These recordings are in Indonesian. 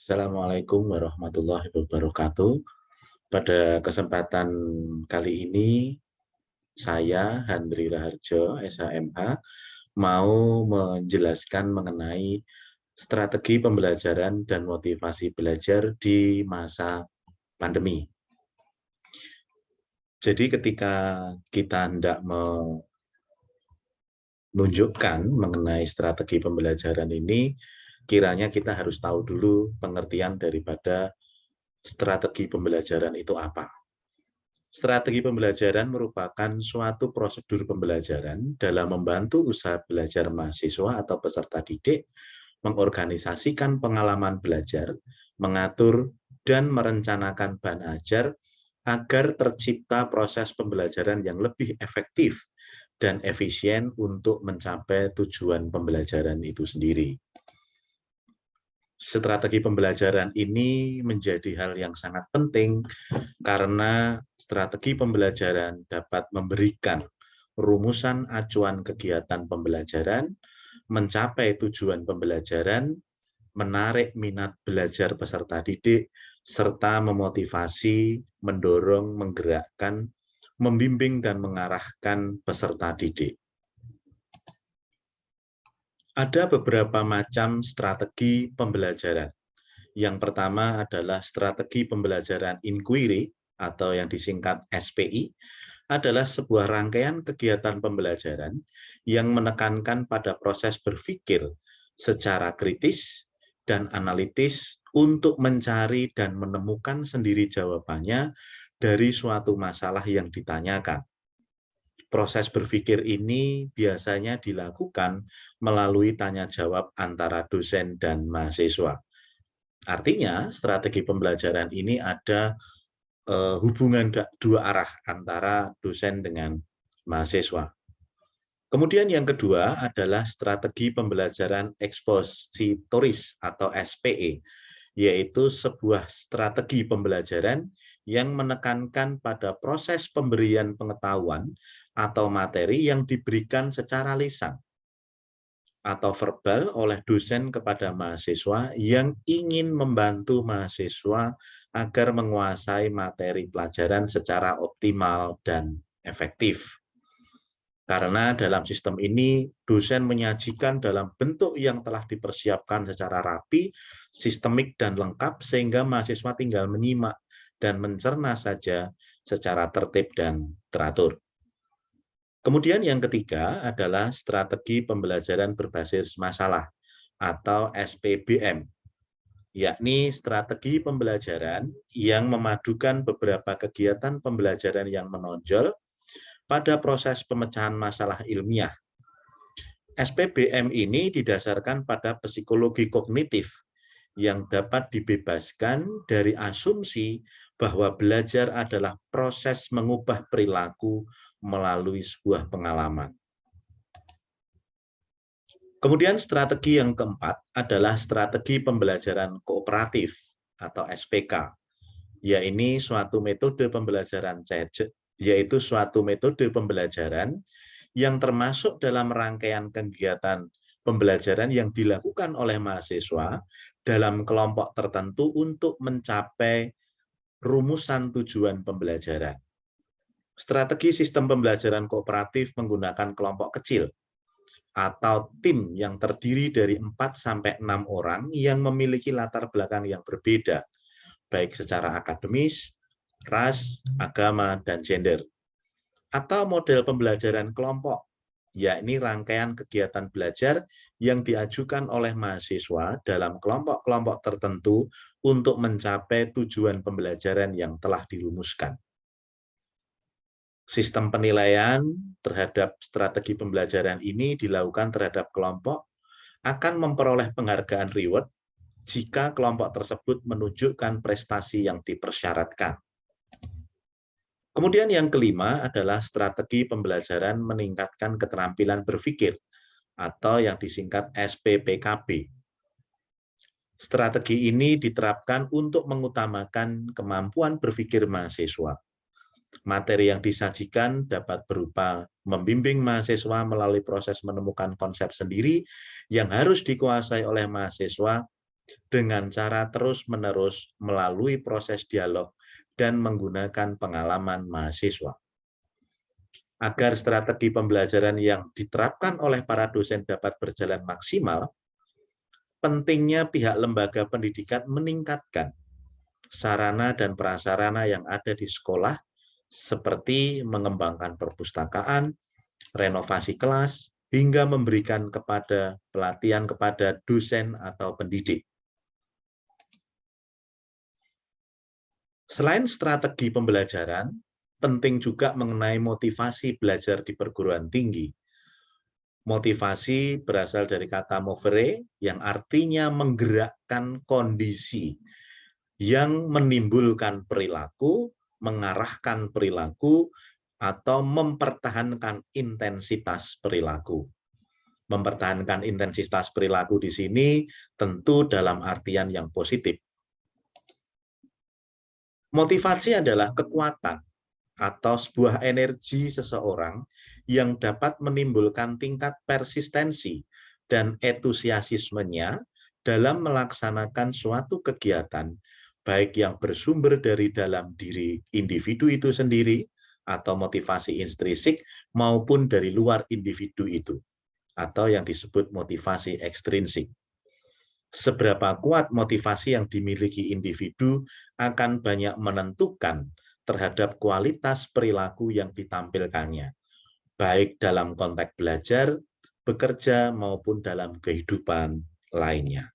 Assalamualaikum warahmatullahi wabarakatuh. Pada kesempatan kali ini, saya Handri Raharjo, SHMH, mau menjelaskan mengenai strategi pembelajaran dan motivasi belajar di masa pandemi. Jadi ketika kita hendak menunjukkan mengenai strategi pembelajaran ini, kiranya kita harus tahu dulu pengertian daripada strategi pembelajaran itu apa. Strategi pembelajaran merupakan suatu prosedur pembelajaran dalam membantu usaha belajar mahasiswa atau peserta didik, mengorganisasikan pengalaman belajar, mengatur dan merencanakan bahan ajar agar tercipta proses pembelajaran yang lebih efektif dan efisien untuk mencapai tujuan pembelajaran itu sendiri. Strategi pembelajaran ini menjadi hal yang sangat penting karena strategi pembelajaran dapat memberikan rumusan acuan kegiatan pembelajaran, mencapai tujuan pembelajaran, menarik minat belajar peserta didik, serta memotivasi, mendorong, menggerakkan, membimbing, dan mengarahkan peserta didik. Ada beberapa macam strategi pembelajaran. Yang pertama adalah strategi pembelajaran inquiry atau yang disingkat SPI, adalah sebuah rangkaian kegiatan pembelajaran yang menekankan pada proses berpikir secara kritis dan analitis untuk mencari dan menemukan sendiri jawabannya dari suatu masalah yang ditanyakan. Proses berpikir ini biasanya dilakukan melalui tanya jawab antara dosen dan mahasiswa. Artinya, strategi pembelajaran ini ada hubungan dua arah antara dosen dengan mahasiswa. Kemudian yang kedua adalah strategi pembelajaran ekspositoris atau SPE, yaitu sebuah strategi pembelajaran yang menekankan pada proses pemberian pengetahuan atau materi yang diberikan secara lisan atau verbal oleh dosen kepada mahasiswa yang ingin membantu mahasiswa agar menguasai materi pelajaran secara optimal dan efektif. Karena dalam sistem ini, dosen menyajikan dalam bentuk yang telah dipersiapkan secara rapi, sistemik, dan lengkap, sehingga mahasiswa tinggal menyimak dan mencerna saja secara tertib dan teratur. Kemudian yang ketiga adalah strategi pembelajaran berbasis masalah atau SPBM, yakni strategi pembelajaran yang memadukan beberapa kegiatan pembelajaran yang menonjol pada proses pemecahan masalah ilmiah. SPBM ini didasarkan pada psikologi kognitif yang dapat dibebaskan dari asumsi bahwa belajar adalah proses mengubah perilaku melalui sebuah pengalaman. Kemudian strategi yang keempat adalah strategi pembelajaran kooperatif atau SPK, yaitu suatu metode pembelajaran yang termasuk dalam rangkaian kegiatan pembelajaran yang dilakukan oleh mahasiswa dalam kelompok tertentu untuk mencapai rumusan tujuan pembelajaran. Strategi sistem pembelajaran kooperatif menggunakan kelompok kecil atau tim yang terdiri dari 4-6 orang yang memiliki latar belakang yang berbeda, baik secara akademis, ras, agama, dan gender. Atau model pembelajaran kelompok, yakni rangkaian kegiatan belajar yang diajukan oleh mahasiswa dalam kelompok-kelompok tertentu untuk mencapai tujuan pembelajaran yang telah dirumuskan. Sistem penilaian terhadap strategi pembelajaran ini dilakukan terhadap kelompok akan memperoleh penghargaan reward jika kelompok tersebut menunjukkan prestasi yang dipersyaratkan. Kemudian yang kelima adalah strategi pembelajaran meningkatkan keterampilan berpikir atau yang disingkat SPPKB. Strategi ini diterapkan untuk mengutamakan kemampuan berpikir mahasiswa. Materi yang disajikan dapat berupa membimbing mahasiswa melalui proses menemukan konsep sendiri yang harus dikuasai oleh mahasiswa dengan cara terus-menerus melalui proses dialog dan menggunakan pengalaman mahasiswa. Agar strategi pembelajaran yang diterapkan oleh para dosen dapat berjalan maksimal, pentingnya pihak lembaga pendidikan meningkatkan sarana dan prasarana yang ada di sekolah, seperti mengembangkan perpustakaan, renovasi kelas, hingga memberikan pelatihan kepada dosen atau pendidik. Selain strategi pembelajaran, penting juga mengenai motivasi belajar di perguruan tinggi. Motivasi berasal dari kata movere, yang artinya menggerakkan kondisi, yang menimbulkan perilaku, mengarahkan perilaku, atau mempertahankan intensitas perilaku. Mempertahankan intensitas perilaku di sini tentu dalam artian yang positif. Motivasi adalah kekuatan atau sebuah energi seseorang yang dapat menimbulkan tingkat persistensi dan entusiasmenya dalam melaksanakan suatu kegiatan, baik yang bersumber dari dalam diri individu itu sendiri atau motivasi intrinsik maupun dari luar individu itu, atau yang disebut motivasi ekstrinsik. Seberapa kuat motivasi yang dimiliki individu akan banyak menentukan terhadap kualitas perilaku yang ditampilkannya, baik dalam konteks belajar, bekerja, maupun dalam kehidupan lainnya.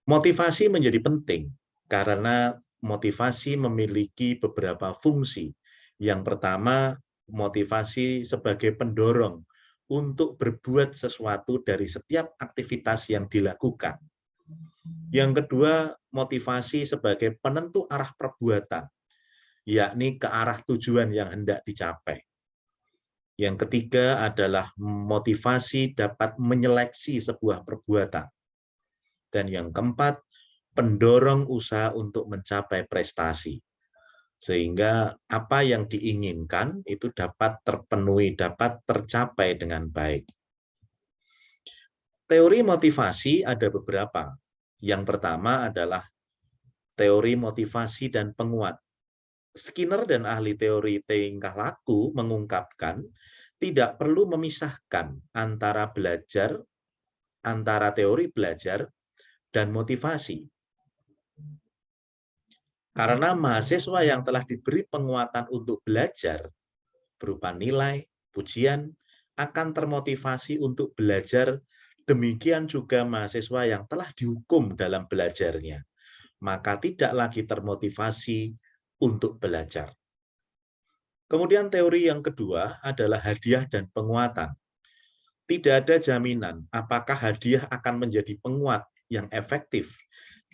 Motivasi menjadi penting karena motivasi memiliki beberapa fungsi. Yang pertama, motivasi sebagai pendorong untuk berbuat sesuatu dari setiap aktivitas yang dilakukan. Yang kedua, motivasi sebagai penentu arah perbuatan, yakni ke arah tujuan yang hendak dicapai. Yang ketiga adalah motivasi dapat menyeleksi sebuah perbuatan. Dan yang keempat, pendorong usaha untuk mencapai prestasi. Sehingga apa yang diinginkan itu dapat terpenuhi, dapat tercapai dengan baik. Teori motivasi ada beberapa. Yang pertama adalah teori motivasi dan penguat. Skinner dan ahli teori tingkah laku mengungkapkan tidak perlu memisahkan antara teori belajar dan motivasi. Karena mahasiswa yang telah diberi penguatan untuk belajar berupa nilai, pujian, akan termotivasi untuk belajar. Demikian juga mahasiswa yang telah dihukum dalam belajarnya, maka tidak lagi termotivasi untuk belajar. Kemudian teori yang kedua adalah hadiah dan penguatan. Tidak ada jaminan apakah hadiah akan menjadi penguat yang efektif,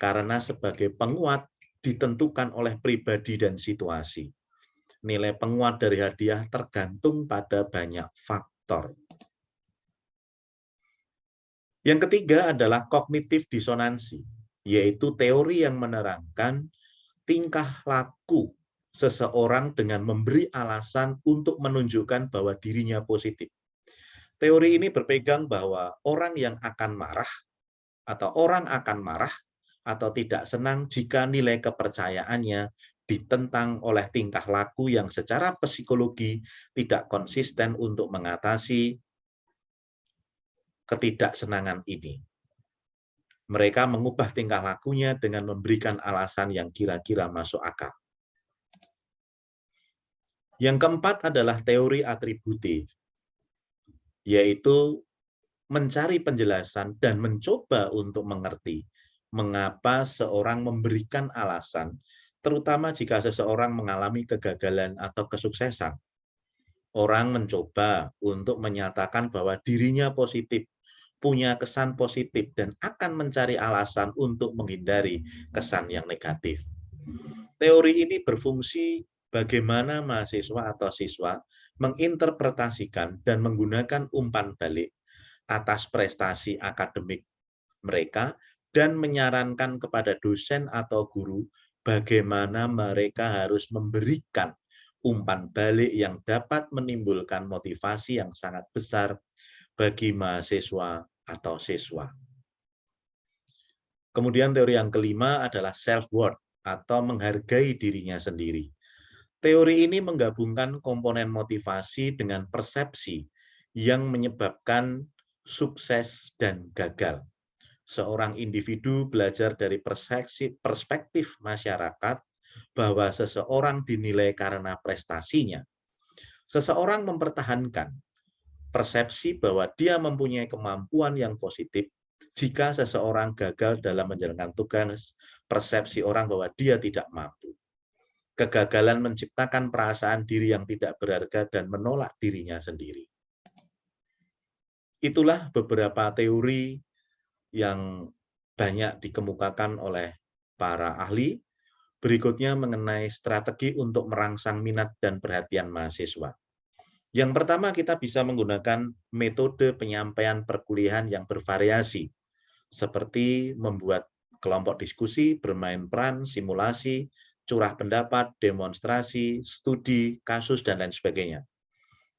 karena sebagai penguat ditentukan oleh pribadi dan situasi. Nilai penguat dari hadiah tergantung pada banyak faktor. Yang ketiga adalah kognitif disonansi, yaitu teori yang menerangkan tingkah laku seseorang dengan memberi alasan untuk menunjukkan bahwa dirinya positif. Teori ini berpegang bahwa orang akan marah atau tidak senang jika nilai kepercayaannya ditentang oleh tingkah laku yang secara psikologi tidak konsisten untuk mengatasi ketidaksenangan ini. Mereka mengubah tingkah lakunya dengan memberikan alasan yang kira-kira masuk akal. Yang keempat adalah teori atributif, yaitu mencari penjelasan dan mencoba untuk mengerti mengapa seorang memberikan alasan, terutama jika seseorang mengalami kegagalan atau kesuksesan. Orang mencoba untuk menyatakan bahwa dirinya positif, punya kesan positif, dan akan mencari alasan untuk menghindari kesan yang negatif. Teori ini berfungsi bagaimana mahasiswa atau siswa menginterpretasikan dan menggunakan umpan balik atas prestasi akademik mereka dan menyarankan kepada dosen atau guru bagaimana mereka harus memberikan umpan balik yang dapat menimbulkan motivasi yang sangat besar bagi mahasiswa atau siswa. Kemudian teori yang kelima adalah self-worth atau menghargai dirinya sendiri. Teori ini menggabungkan komponen motivasi dengan persepsi yang menyebabkan sukses dan gagal. Seorang individu belajar dari perspektif masyarakat bahwa seseorang dinilai karena prestasinya. Seseorang mempertahankan persepsi bahwa dia mempunyai kemampuan yang positif. Jika seseorang gagal dalam menjalankan tugas, persepsi orang bahwa dia tidak mampu. Kegagalan menciptakan perasaan diri yang tidak berharga dan menolak dirinya sendiri. Itulah beberapa teori yang banyak dikemukakan oleh para ahli. Berikutnya mengenai strategi untuk merangsang minat dan perhatian mahasiswa. Yang pertama, kita bisa menggunakan metode penyampaian perkuliahan yang bervariasi, seperti membuat kelompok diskusi, bermain peran, simulasi, curah pendapat, demonstrasi, studi, kasus, dan lain sebagainya.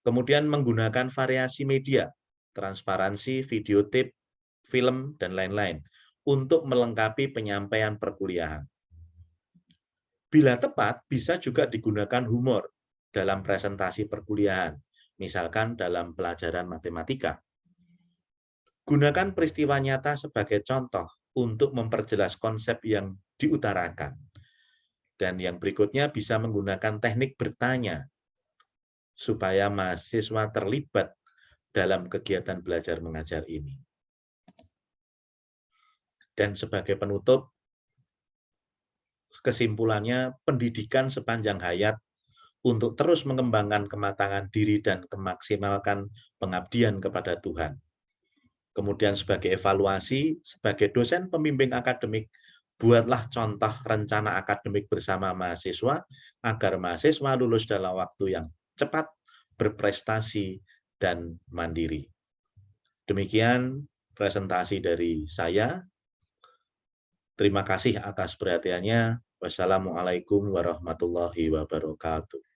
Kemudian menggunakan variasi media, transparansi, video tip, film, dan lain-lain, untuk melengkapi penyampaian perkuliahan. Bila tepat, bisa juga digunakan humor dalam presentasi perkuliahan, misalkan dalam pelajaran matematika. Gunakan peristiwa nyata sebagai contoh untuk memperjelas konsep yang diutarakan. Dan yang berikutnya bisa menggunakan teknik bertanya, supaya mahasiswa terlibat dalam kegiatan belajar mengajar ini. Dan sebagai penutup, kesimpulannya, pendidikan sepanjang hayat untuk terus mengembangkan kematangan diri dan memaksimalkan pengabdian kepada Tuhan. Kemudian sebagai evaluasi, sebagai dosen pembimbing akademik, buatlah contoh rencana akademik bersama mahasiswa agar mahasiswa lulus dalam waktu yang cepat, berprestasi, dan mandiri. Demikian presentasi dari saya. Terima kasih atas perhatiannya. Wassalamualaikum warahmatullahi wabarakatuh.